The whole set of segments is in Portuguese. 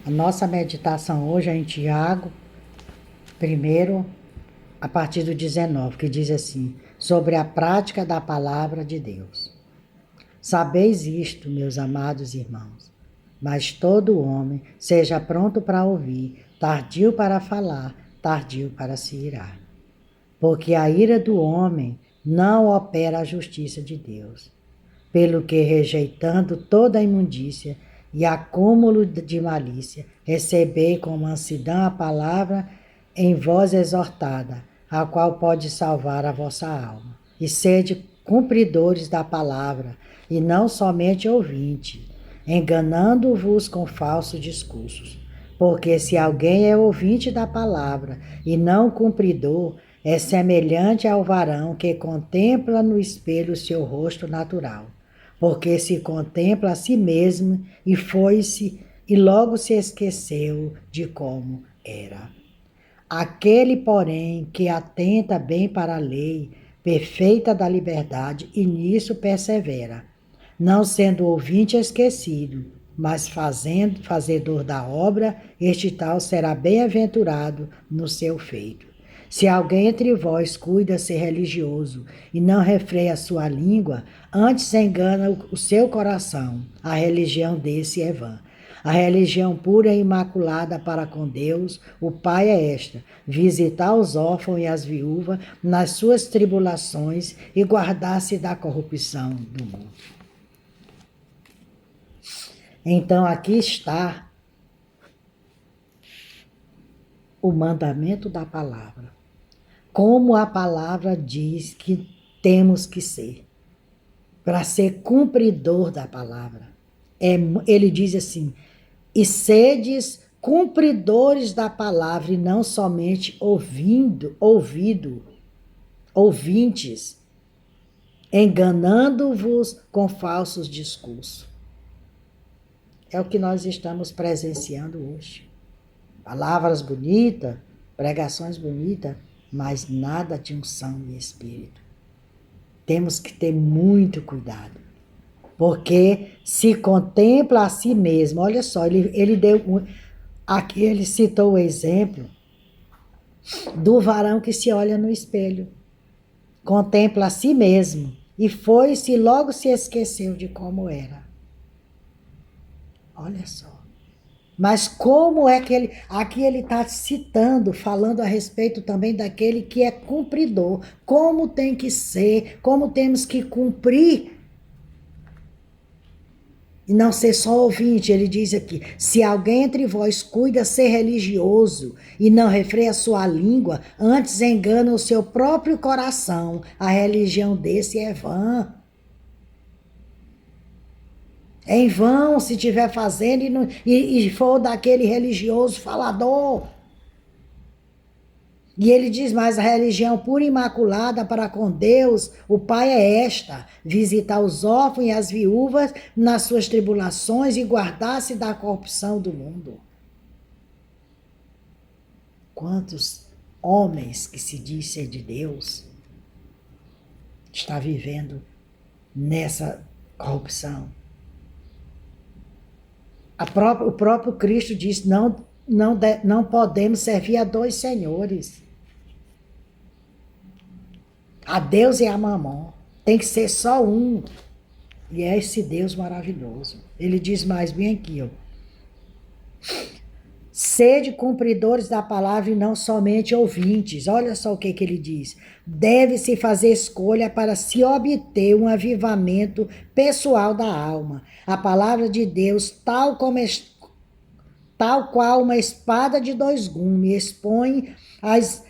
A nossa meditação hoje é em Tiago, primeiro, a partir do 19, que diz assim, sobre a prática da palavra de Deus. Sabeis isto, meus amados irmãos, mas todo homem seja pronto para ouvir, tardio para falar, tardio para se irar. Porque a ira do homem não opera a justiça de Deus. Pelo que, rejeitando toda a imundícia e acúmulo de malícia, recebei com mansidão a palavra em vós exortada, a qual pode salvar a vossa alma. E sede cumpridores da palavra, e não somente ouvintes, enganando-vos com falsos discursos. Porque se alguém é ouvinte da palavra e não cumpridor, é semelhante ao varão que contempla no espelho seu rosto natural, porque se contempla a si mesmo e foi-se e logo se esqueceu de como era. Aquele, porém, que atenta bem para a lei perfeita da liberdade e nisso persevera, não sendo ouvinte esquecido, mas fazedor da obra, este tal será bem-aventurado no seu feito. Se alguém entre vós cuida ser religioso e não refreia a sua língua, antes engana o seu coração, a religião desse é vã. A religião pura e imaculada para com Deus, o Pai é esta: visitar os órfãos e as viúvas nas suas tribulações e guardar-se da corrupção do mundo. Então aqui está o mandamento da palavra. Como a palavra diz que temos que ser, para ser cumpridor da palavra. Ele diz assim, e sedes cumpridores da palavra e não somente ouvintes, enganando-vos com falsos discursos. É o que nós estamos presenciando hoje. Palavras bonitas, pregações bonitas, mas nada de unção e espírito. Temos que ter muito cuidado, porque se contempla a si mesmo. Olha só, ele deu aqui ele citou o exemplo do varão que se olha no espelho, contempla a si mesmo e foi-se logo se esqueceu de como era. Olha só. Mas como é que aqui ele está citando, falando a respeito também daquele que é cumpridor, como tem que ser, como temos que cumprir e não ser só ouvinte. Ele diz aqui, se alguém entre vós cuida ser religioso e não refreia sua língua, antes engana o seu próprio coração, a religião desse é vã. É em vão se estiver fazendo e for daquele religioso falador. E ele diz mais, a religião pura e imaculada para com Deus, o Pai é esta, visitar os órfãos e as viúvas nas suas tribulações e guardar-se da corrupção do mundo. Quantos homens que se diz ser de Deus está vivendo nessa corrupção? O próprio Cristo diz, não podemos servir a dois senhores. A Deus e a Mamon. Tem que ser só um. E é esse Deus maravilhoso. Ele diz mais bem aqui, ó. Sede cumpridores da palavra e não somente ouvintes. Olha só o que ele diz. Deve-se fazer escolha para se obter um avivamento pessoal da alma. A palavra de Deus, tal qual uma espada de dois gumes, expõe as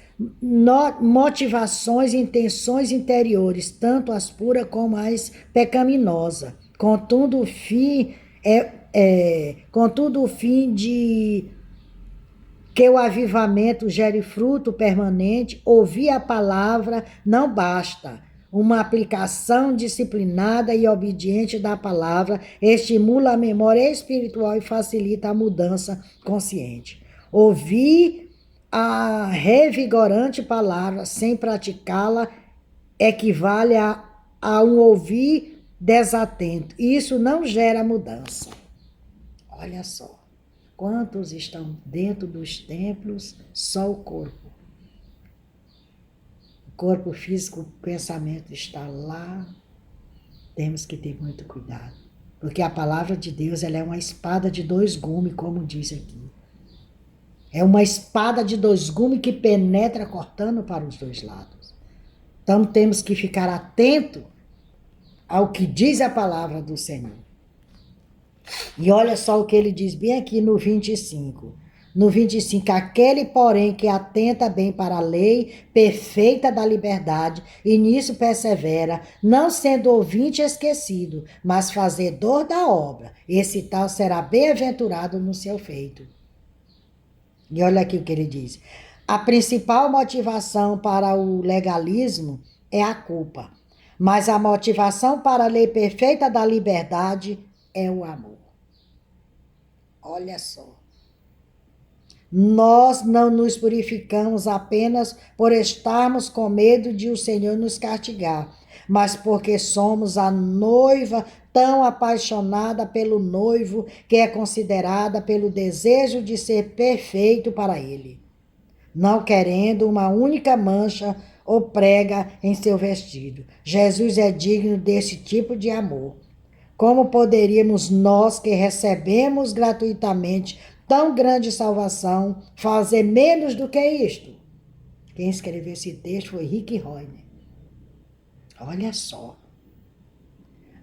motivações e intenções interiores, tanto as puras como as pecaminosas. Contudo, o fim de que o avivamento gere fruto permanente, ouvir a palavra não basta. Uma aplicação disciplinada e obediente da palavra estimula a memória espiritual e facilita a mudança consciente. Ouvir a revigorante palavra sem praticá-la equivale a um ouvir desatento. Isso não gera mudança. Olha só. Quantos estão dentro dos templos? Só o corpo. O corpo físico, o pensamento está lá. Temos que ter muito cuidado. Porque a palavra de Deus, ela é uma espada de dois gumes, como diz aqui. É uma espada de dois gumes que penetra cortando para os dois lados. Então temos que ficar atento ao que diz a palavra do Senhor. E olha só o que ele diz bem aqui no 25. No 25, aquele, porém, que atenta bem para a lei perfeita da liberdade, e nisso persevera, não sendo ouvinte esquecido, mas fazedor da obra, esse tal será bem-aventurado no seu feito. E olha aqui o que ele diz. A principal motivação para o legalismo é a culpa, mas a motivação para a lei perfeita da liberdade é o amor. Olha só. Nós não nos purificamos apenas por estarmos com medo de o Senhor nos castigar, mas porque somos a noiva tão apaixonada pelo noivo que é considerada pelo desejo de ser perfeito para ele, não querendo uma única mancha ou prega em seu vestido. Jesus é digno desse tipo de amor. Como poderíamos nós, que recebemos gratuitamente tão grande salvação, fazer menos do que isto? Quem escreveu esse texto foi Rick Renner. Olha só.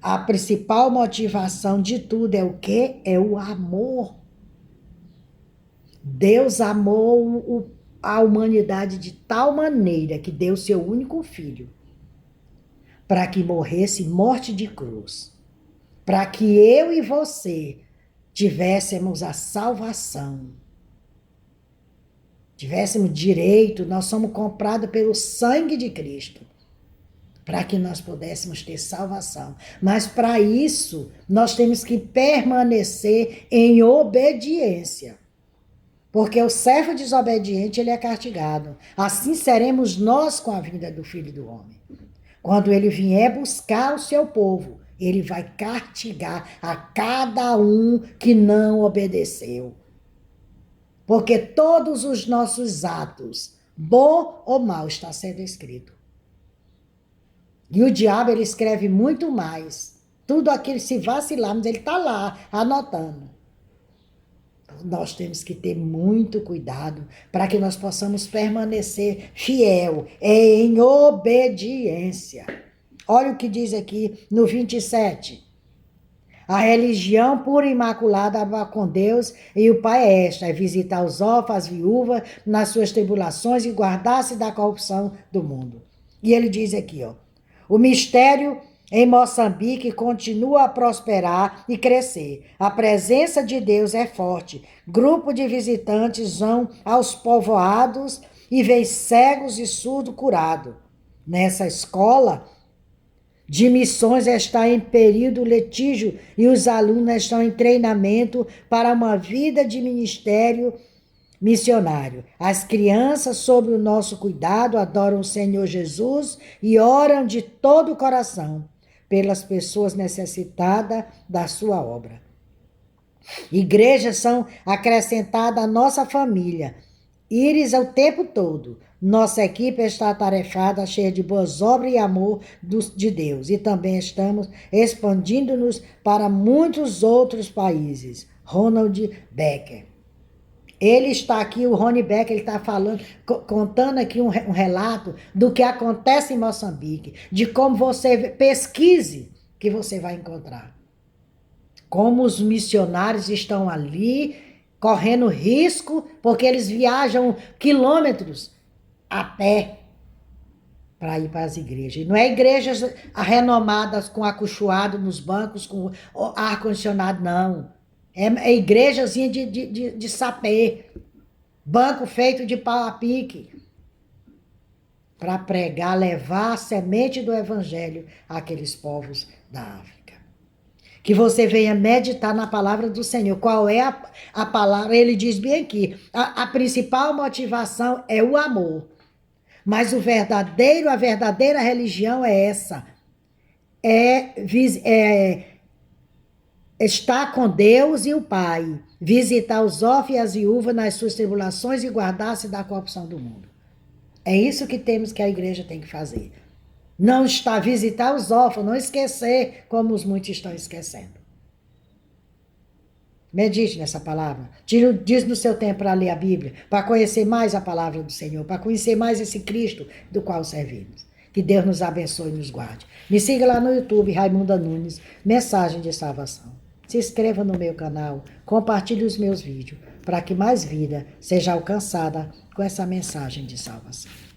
A principal motivação de tudo é o quê? É o amor. Deus amou a humanidade de tal maneira que deu seu único filho para que morresse morte de cruz. Para que eu e você tivéssemos a salvação, tivéssemos direito, nós somos comprados pelo sangue de Cristo, para que nós pudéssemos ter salvação. Mas para isso, nós temos que permanecer em obediência. Porque o servo desobediente, ele é castigado. Assim seremos nós com a vinda do Filho do Homem. Quando ele vier buscar o seu povo, ele vai castigar a cada um que não obedeceu. Porque todos os nossos atos, bom ou mal, está sendo escrito. E o diabo, ele escreve muito mais. Tudo aquilo, se vacilarmos, ele está lá, anotando. Nós temos que ter muito cuidado para que nós possamos permanecer fiel em obediência. Olha o que diz aqui no 27. A religião pura e imaculada com Deus e o Pai é esta, é visitar os órfãos, as viúvas, nas suas tribulações e guardar-se da corrupção do mundo. E ele diz aqui, ó, o mistério em Moçambique continua a prosperar e crescer. A presença de Deus é forte. Grupo de visitantes vão aos povoados e vêm cegos e surdos curados. Nessa escola de missões está em período letígio e os alunos estão em treinamento para uma vida de ministério missionário. As crianças, sob o nosso cuidado, adoram o Senhor Jesus e oram de todo o coração pelas pessoas necessitadas da sua obra. Igrejas são acrescentadas à nossa família. Íris o tempo todo. Nossa equipe está atarefada, cheia de boas obras e amor de Deus. E também estamos expandindo-nos para muitos outros países. Ronald Becker. Ele está aqui, o Rony Becker, ele está falando, contando aqui um relato do que acontece em Moçambique, de como você pesquise que você vai encontrar. Como os missionários estão ali, correndo risco, porque eles viajam quilômetros a pé para ir para as igrejas. E não é igrejas renomadas com acolchoado nos bancos, com ar-condicionado, não. É igrejazinha de sapê, banco feito de pau a pique, para pregar, levar a semente do evangelho àqueles povos da África. Que você venha meditar na palavra do Senhor. Qual é a palavra? Ele diz bem aqui, a principal motivação é o amor. Mas a verdadeira religião é essa. É estar com Deus e o Pai, visitar os órfãos e as viúvas nas suas tribulações e guardar-se da corrupção do mundo. É isso que temos que a igreja tem que fazer. Não está visitar os órfãos, não esquecer como os muitos estão esquecendo. Medite nessa palavra. Diz no seu tempo para ler a Bíblia, para conhecer mais a palavra do Senhor, para conhecer mais esse Cristo do qual servimos. Que Deus nos abençoe e nos guarde. Me siga lá no YouTube, Raimunda Nunes, Mensagem de Salvação. Se inscreva no meu canal, compartilhe os meus vídeos, para que mais vida seja alcançada com essa mensagem de salvação.